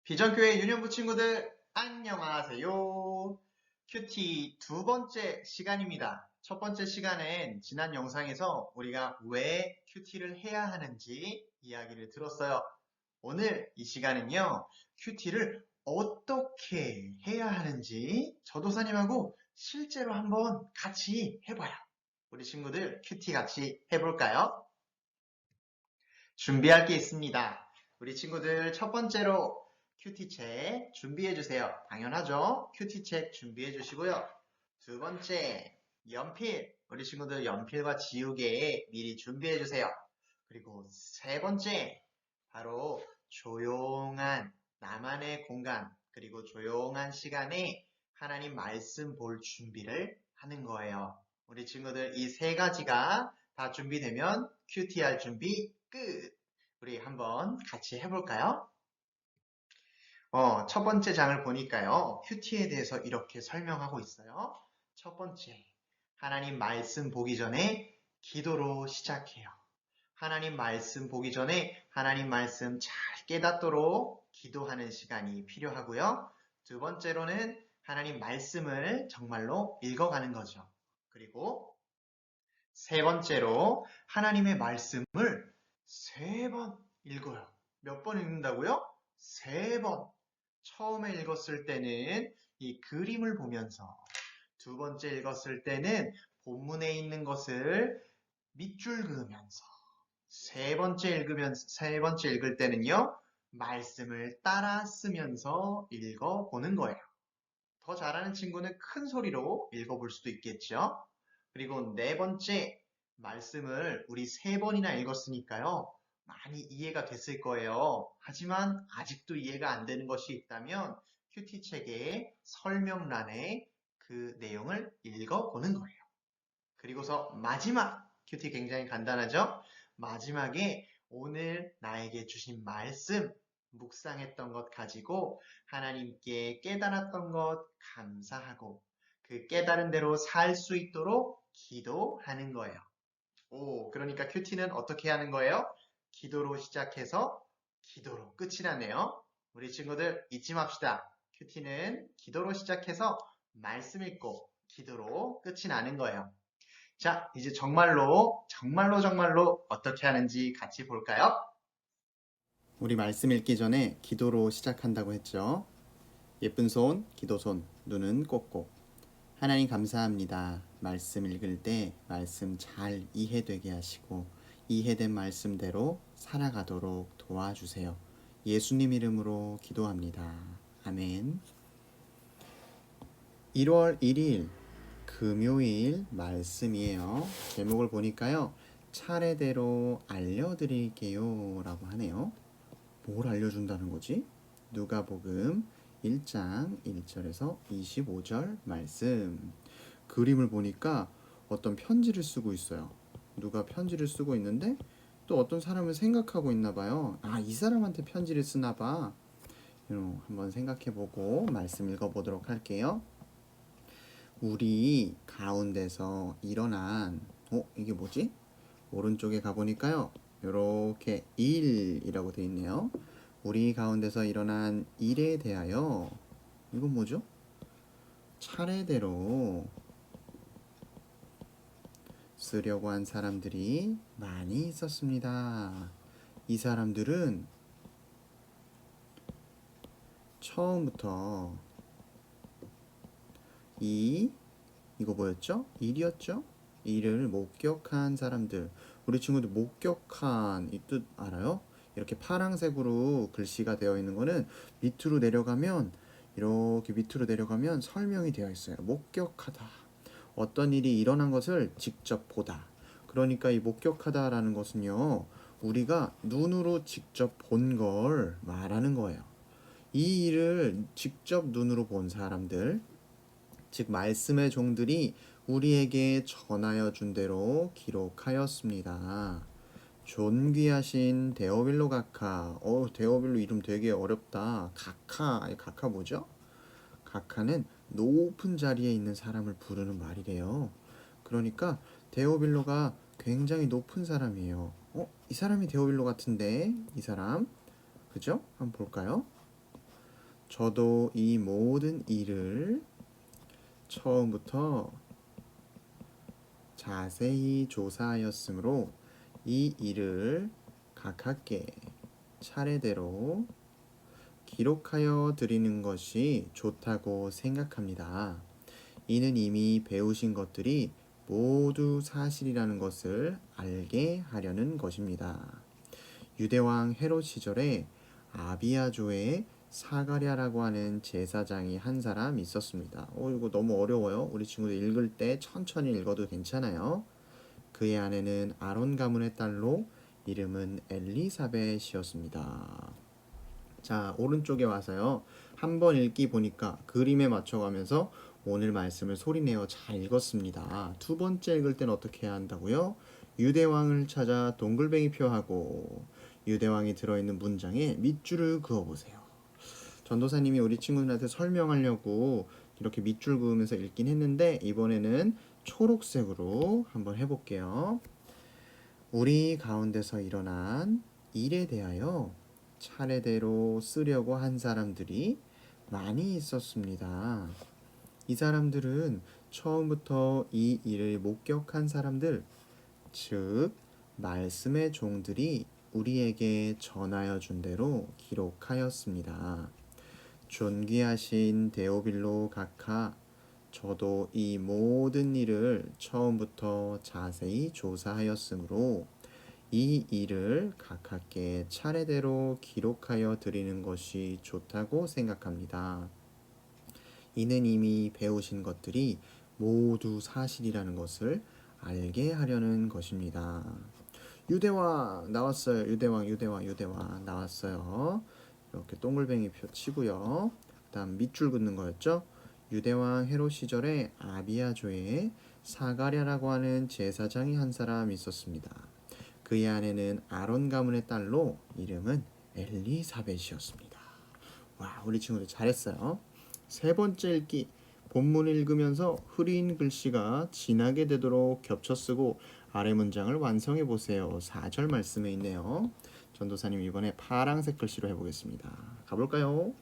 비전교회 유년부 친구들 안녕하세요. 큐티 두 번째 시간입니다. 첫 번째 시간엔 지난 영상에서 우리가 왜 큐티를 해야 하는지 이야기를 들었어요. 오늘 이 시간은요, 큐티를 어떻게 해야 하는지 전도사님하고 실제로 한번 같이 해봐요. 우리 친구들 큐티 같이 해볼까요? 준비할 게 있습니다. 우리 친구들 첫 번째로 큐티책 준비해 주세요. 당연하죠? 큐티책 준비해 주시고요. 두 번째, 연필. 우리 친구들 연필과 지우개 미리 준비해 주세요. 그리고 세 번째, 바로 조용한 나만의 공간, 그리고 조용한 시간에 하나님 말씀 볼 준비를 하는 거예요. 우리 친구들 이 세 가지가 다 준비되면 큐티할 준비 끝! 우리 한번 같이 해볼까요? 첫 번째 장을 보니까요. 큐티에 대해서 이렇게 설명하고 있어요. 첫 번째, 하나님 말씀 보기 전에 기도로 시작해요. 하나님 말씀 보기 전에 하나님 말씀 잘 깨닫도록 기도하는 시간이 필요하고요. 두 번째로는 하나님 말씀을 정말로 읽어가는 거죠. 그리고 세 번째로 하나님의 말씀을 세 번 읽어요. 몇 번 읽는다고요? 세 번. 처음에 읽었을 때는 이 그림을 보면서, 두 번째 읽었을 때는 본문에 있는 것을 밑줄 그으면서, 세 번째 읽을 때는요, 말씀을 따라 쓰면서 읽어보는 거예요. 더 잘하는 친구는 큰 소리로 읽어볼 수도 있겠죠. 그리고 네 번째, 말씀을 우리 세 번이나 읽었으니까요. 많이 이해가 됐을 거예요. 하지만 아직도 이해가 안 되는 것이 있다면 큐티 책의 설명란에 그 내용을 읽어보는 거예요. 그리고서 마지막, 큐티 굉장히 간단하죠? 마지막에 오늘 나에게 주신 말씀, 묵상했던 것 가지고 하나님께 깨달았던 것 감사하고 그 깨달은 대로 살 수 있도록 기도하는 거예요. 그러니까 큐티는 어떻게 하는 거예요? 기도로 시작해서 기도로 끝이 나네요. 우리 친구들 잊지 맙시다. 큐티는 기도로 시작해서 말씀 읽고 기도로 끝이 나는 거예요. 자, 이제 정말로 어떻게 하는지 같이 볼까요? 우리 말씀 읽기 전에 기도로 시작한다고 했죠. 예쁜 손, 기도 손, 눈은 꼭꼭. 하나님 감사합니다. 말씀 읽을 때 말씀 잘 이해되게 하시고 이해된 말씀대로 살아가도록 도와주세요. 예수님 이름으로 기도합니다. 아멘. 1월 1일 금요일 말씀이에요. 제목을 보니까요. 차례대로 알려드릴게요 라고 하네요. 뭘 알려준다는 거지? 누가복음 1장 1절에서 25절 말씀. 그림을 보니까 어떤 편지를 쓰고 있어요. 누가 편지를 쓰고 있는데 또 어떤 사람을 생각하고 있나 봐요. 이 사람한테 편지를 쓰나 봐. 한번 생각해보고 말씀 읽어보도록 할게요. 우리 가운데서 일어난 이게 뭐지? 오른쪽에 가보니까요. 이렇게 일이라고 되어 있네요. 우리 가운데서 일어난 일에 대하여 이건 뭐죠? 차례대로 쓰려고 한 사람들이 많이 있었습니다. 이 사람들은 처음부터 이거 뭐였죠? 일이었죠? 일을 목격한 사람들. 우리 친구들 목격한 이 뜻 알아요? 이렇게 파란색으로 글씨가 되어 있는 거는 밑으로 내려가면 이렇게 밑으로 내려가면 설명이 되어 있어요. 목격하다. 어떤 일이 일어난 것을 직접 보다. 그러니까 이 목격하다라는 것은요. 우리가 눈으로 직접 본 걸 말하는 거예요. 이 일을 직접 눈으로 본 사람들, 즉 말씀의 종들이 우리에게 전하여 준 대로 기록하였습니다. 존귀하신 데오빌로 각하. 데오빌로 이름 되게 어렵다. 각하 뭐죠? 각하는 높은 자리에 있는 사람을 부르는 말이래요. 그러니까 데오빌로가 굉장히 높은 사람이에요. 이 사람이 데오빌로 같은데 이 사람 그죠? 한번 볼까요? 저도 이 모든 일을 처음부터 자세히 조사하였으므로 이 일을 각하께 차례대로 기록하여 드리는 것이 좋다고 생각합니다. 이는 이미 배우신 것들이 모두 사실이라는 것을 알게 하려는 것입니다. 유대왕 헤롯 시절에 아비아조의 사가랴라고 하는 제사장이 한 사람 있었습니다. 이거 너무 어려워요. 우리 친구들 읽을 때 천천히 읽어도 괜찮아요. 그의 아내는 아론 가문의 딸로 이름은 엘리사벳이었습니다. 자, 오른쪽에 와서요. 한번 읽기 보니까 그림에 맞춰가면서 오늘 말씀을 소리내어 잘 읽었습니다. 두 번째 읽을 때는 어떻게 해야 한다고요? 유대왕을 찾아 동글뱅이 표하고 유대왕이 들어있는 문장에 밑줄을 그어보세요. 전도사님이 우리 친구들한테 설명하려고 이렇게 밑줄 그으면서 읽긴 했는데 이번에는 초록색으로 한번 해볼게요. 우리 가운데서 일어난 일에 대하여 차례대로 쓰려고 한 사람들이 많이 있었습니다. 이 사람들은 처음부터 이 일을 목격한 사람들, 즉 말씀의 종들이 우리에게 전하여 준 대로 기록하였습니다. 존귀하신 데오빌로 각하, 저도 이 모든 일을 처음부터 자세히 조사하였으므로 이 일을 각하께 차례대로 기록하여 드리는 것이 좋다고 생각합니다. 이는 이미 배우신 것들이 모두 사실이라는 것을 알게 하려는 것입니다. 유대왕 나왔어요. 유대왕 나왔어요. 이렇게 동글뱅이 표 치고요. 다음 밑줄 긋는 거였죠. 유대왕 헤롯 시절에 아비아조에 사가랴라고 하는 제사장이 한 사람 있었습니다. 그의 아내는 아론 가문의 딸로 이름은 엘리사벳이었습니다. 와, 우리 친구들 잘했어요. 세 번째 읽기. 본문 읽으면서 흐린 글씨가 진하게 되도록 겹쳐 쓰고 아래 문장을 완성해 보세요. 4절 말씀에 있네요. 전도사님 이번에 파란색 글씨로 해보겠습니다. 가볼까요?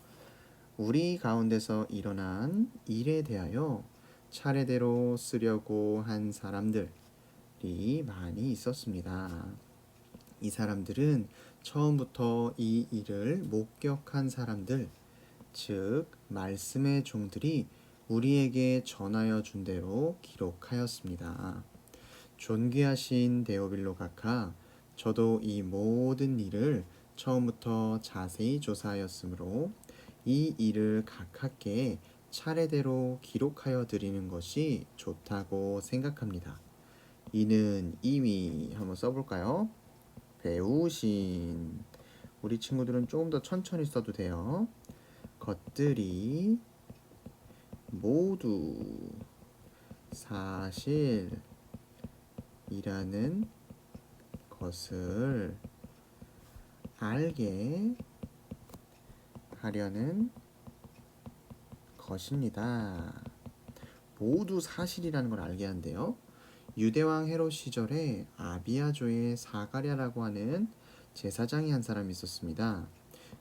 우리 가운데서 일어난 일에 대하여 차례대로 쓰려고 한 사람들이 많이 있었습니다. 이 사람들은 처음부터 이 일을 목격한 사람들, 즉 말씀의 종들이 우리에게 전하여 준 대로 기록하였습니다. 존귀하신 데오빌로 각하, 저도 이 모든 일을 처음부터 자세히 조사하였으므로 이 일을 각하께 차례대로 기록하여 드리는 것이 좋다고 생각합니다. 이는 이미 한번 써볼까요? 배우신, 우리 친구들은 조금 더 천천히 써도 돼요. 것들이 모두 사실이라는 것을 알게 하려는 것입니다. 모두 사실이라는 걸 알게 한대요. 유대왕 헤롯 시절에 아비아조의 사가랴라고 하는 제사장이 한 사람이 있었습니다.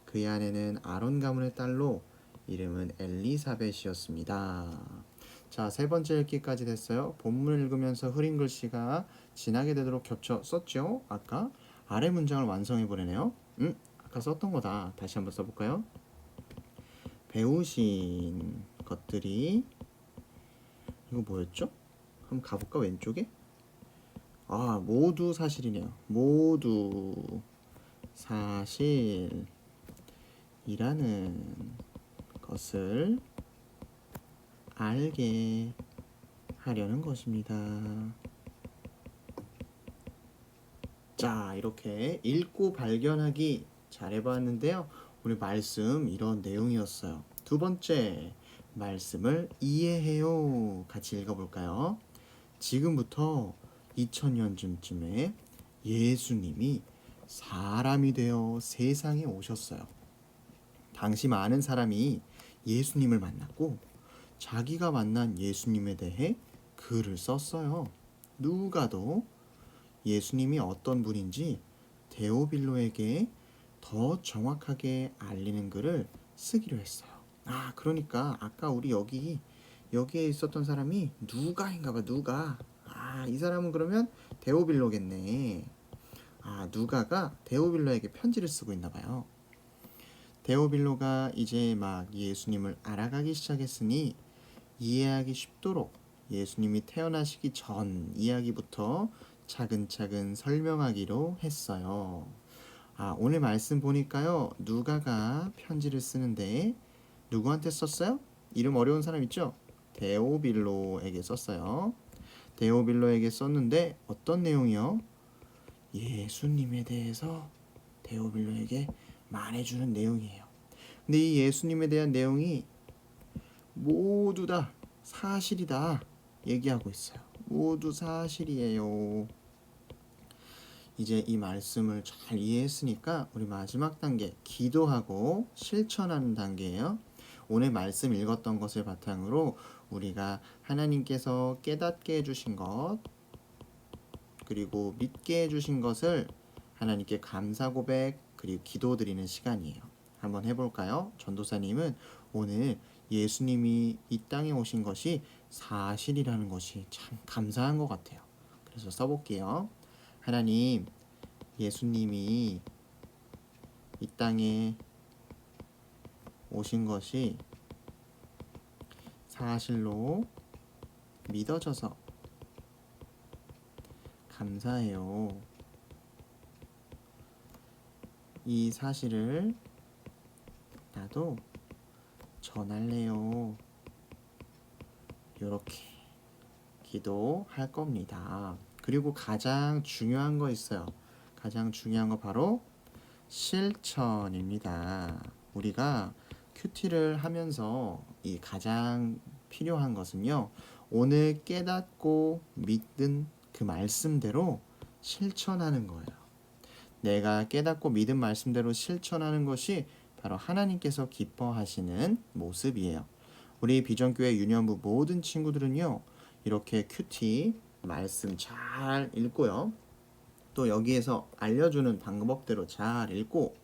그의 아내는 아론 가문의 딸로 이름은 엘리사벳이었습니다. 자, 세 번째 읽기까지 됐어요. 본문을 읽으면서 흐린 글씨가 진하게 되도록 겹쳐 썼죠? 아까 아래 문장을 완성해 보려네요. 아까 썼던 거다. 다시 한번 써볼까요? 배우신 것들이, 이거 뭐였죠? 한번 가볼까? 왼쪽에? 모두 사실이네요. 모두 사실이라는 것을 알게 하려는 것입니다. 자, 이렇게 읽고 발견하기 잘 해봤는데요. 우리 말씀 이런 내용이었어요. 두 번째, 말씀을 이해해요. 같이 읽어볼까요? 지금부터 2000년쯤에 예수님이 사람이 되어 세상에 오셨어요. 당시 많은 사람이 예수님을 만났고 자기가 만난 예수님에 대해 글을 썼어요. 누가도 예수님이 어떤 분인지 데오빌로에게 더 정확하게 알리는 글을 쓰기로 했어요. 그러니까 아까 우리 여기에 있었던 사람이 누가인가 봐, 누가. 이 사람은 그러면 데오빌로겠네. 누가가 데오빌로에게 편지를 쓰고 있나 봐요. 데오빌로가 이제 막 예수님을 알아가기 시작했으니 이해하기 쉽도록 예수님이 태어나시기 전 이야기부터 차근차근 설명하기로 했어요. 오늘 말씀 보니까요, 누가가 편지를 쓰는데 누구한테 썼어요? 이름 어려운 사람 있죠? 데오빌로에게 썼어요. 데오빌로에게 썼는데 어떤 내용이요? 예수님에 대해서 데오빌로에게 말해주는 내용이에요. 근데 이 예수님에 대한 내용이 모두 다 사실이다 얘기하고 있어요. 모두 사실이에요. 이제 이 말씀을 잘 이해했으니까 우리 마지막 단계, 기도하고 실천하는 단계예요. 오늘 말씀 읽었던 것을 바탕으로 우리가 하나님께서 깨닫게 해주신 것, 그리고 믿게 해주신 것을 하나님께 감사 고백, 그리고 기도드리는 시간이에요. 한번 해볼까요? 전도사님은 오늘 예수님이 이 땅에 오신 것이 사실이라는 것이 참 감사한 것 같아요. 그래서 써볼게요. 하나님, 예수님이 이 땅에 오신 것이 사실로 믿어져서 감사해요. 이 사실을 나도 전할래요. 이렇게 기도할 겁니다. 그리고 가장 중요한 거 있어요. 가장 중요한 거 바로 실천입니다. 우리가 큐티를 하면서 이 가장 필요한 것은요, 오늘 깨닫고 믿은 그 말씀대로 실천하는 거예요. 내가 깨닫고 믿은 말씀대로 실천하는 것이 바로 하나님께서 기뻐하시는 모습이에요. 우리 비전교회 유년부 모든 친구들은요, 이렇게 큐티 말씀 잘 읽고요, 또 여기에서 알려주는 방법대로 잘 읽고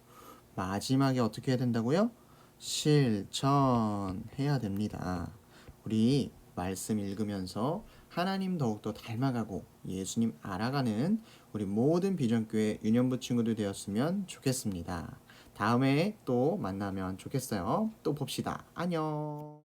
마지막에 어떻게 해야 된다고요? 실천해야 됩니다. 우리 말씀 읽으면서 하나님 더욱더 닮아가고 예수님 알아가는 우리 모든 비전교회 유년부 친구들 되었으면 좋겠습니다. 다음에 또 만나면 좋겠어요. 또 봅시다. 안녕.